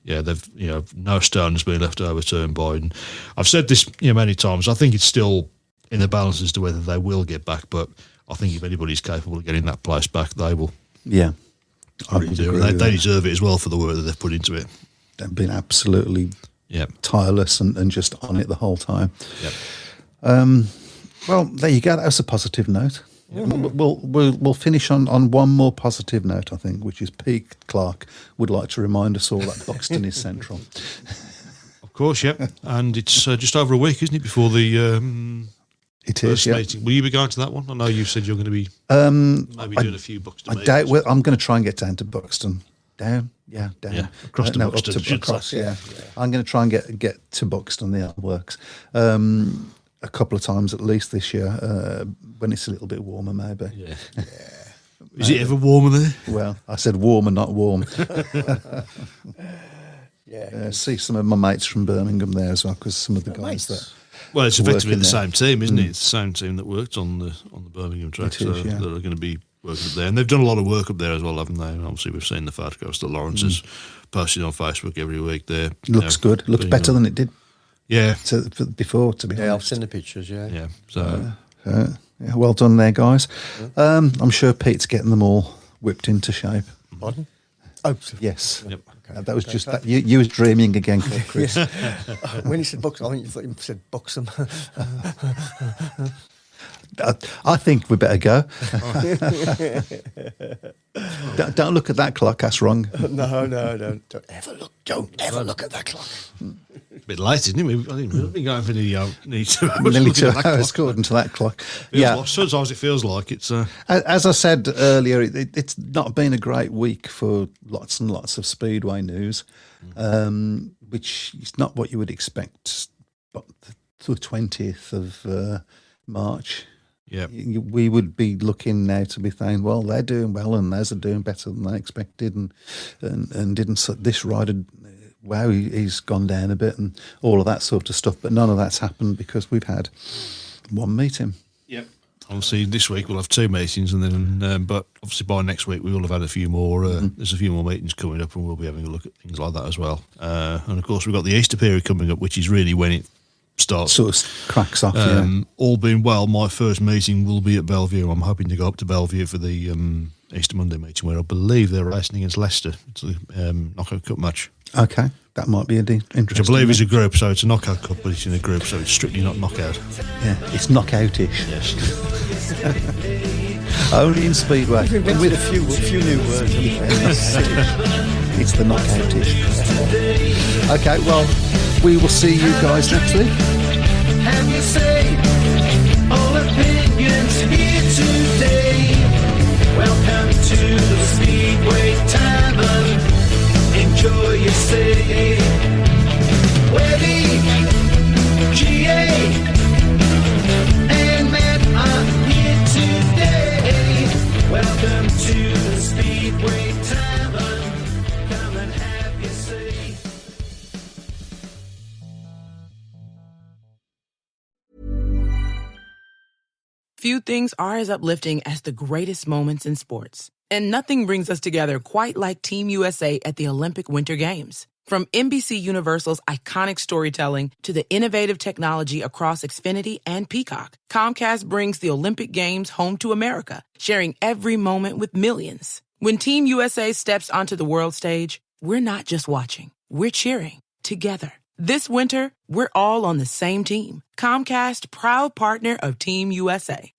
they've no stone has been left overturned by. And I've said this many times. I think it's still in the balance as to whether they will get back, but I think if anybody's capable of getting that place back, they will. Yeah. I really do. And they deserve it as well for the work that they've put into it. They've been absolutely tireless and just on it the whole time. Yep. Well, there you go. That's a positive note. Yeah. We'll finish on one more positive note, I think, which is Pete Clark would like to remind us all that Buxton is central. Of course, yep. And it's just over a week, isn't it, before the... It is, yeah. Will you be going to that one? I know you said you're going to be maybe doing a few Buxton meetings. I'm going to try and get down to Buxton. Down. Across to Buxton. Across, yeah. I'm going to try and get to Buxton, the works, a couple of times at least this year, when it's a little bit warmer, maybe. Yeah. Is it ever warmer there? Well, I said warmer, not warm. See some of my mates from Birmingham there as well, because some of the guys that... Well, it's effectively the same team, isn't it? It's the same team that worked on the Birmingham track, that are going to be working up there. And they've done a lot of work up there as well, haven't they? And obviously, we've seen the photographs that Lawrence is posting on Facebook every week there. Looks good. Looks better than it did before, to be honest. I've seen the pictures, Yeah, so... Yeah, well done there, guys. I'm sure Pete's getting them all whipped into shape. Pardon? Oh, yes. Yep. That was just that. You was dreaming again, Chris. When you said buxom, I thought you said buxom. I think we better go. Don't look at that clock. That's wrong. No, don't ever look. Don't ever look at that clock. A bit late, isn't it? I think we've been going for nearly 2 hours. Nearly 2 hours according to that clock. Sometimes it feels like it's. As I said earlier, it's not been a great week for lots and lots of Speedway news, which is not what you would expect. But the 20th of March. Yeah, we would be looking now to be saying, well, they're doing well and theirs are doing better than they expected, and didn't this rider, wow, he's gone down a bit and all of that sort of stuff. But none of that's happened because we've had one meeting. Yep. Obviously, this week we'll have 2 meetings, and then, but obviously by next week we will have had a few more. There's a few more meetings coming up, and we'll be having a look at things like that as well. And of course, we've got the Easter period coming up, which is really when it starts. Sort of cracks off, All being well, my first meeting will be at Bellevue. I'm hoping to go up to Bellevue for the Easter Monday meeting, where I believe they're racing against Leicester. It's a knockout cup match. Okay, that might be interesting. Which I believe is a group, so it's a knockout cup, but it's in a group, so it's strictly not knockout. Yeah, it's knockoutish. Yes. Only in Speedway. With a few new words. It's the knockoutish. Okay, well, we will see you guys next week. Have you say all opinions here today? Welcome to the Speedway Tavern. Enjoy your stay. Webby, GA, and Matt are here today. Welcome to the Speedway Tavern. Come and have your say. Few things are as uplifting as the greatest moments in sports. And nothing brings us together quite like Team USA at the Olympic Winter Games. From NBC Universal's iconic storytelling to the innovative technology across Xfinity and Peacock, Comcast brings the Olympic Games home to America, sharing every moment with millions. When Team USA steps onto the world stage, we're not just watching, we're cheering together. This winter, we're all on the same team. Comcast, proud partner of Team USA.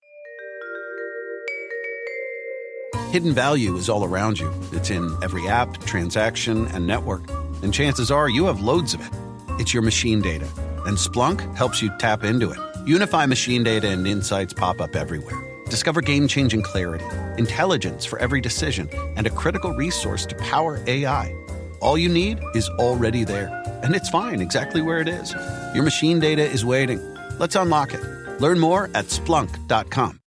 Hidden value is all around you. It's in every app, transaction, and network. And chances are you have loads of it. It's your machine data. And Splunk helps you tap into it. Unify machine data and insights pop up everywhere. Discover game-changing clarity, intelligence for every decision, and a critical resource to power AI. All you need is already there. And it's fine exactly where it is. Your machine data is waiting. Let's unlock it. Learn more at Splunk.com.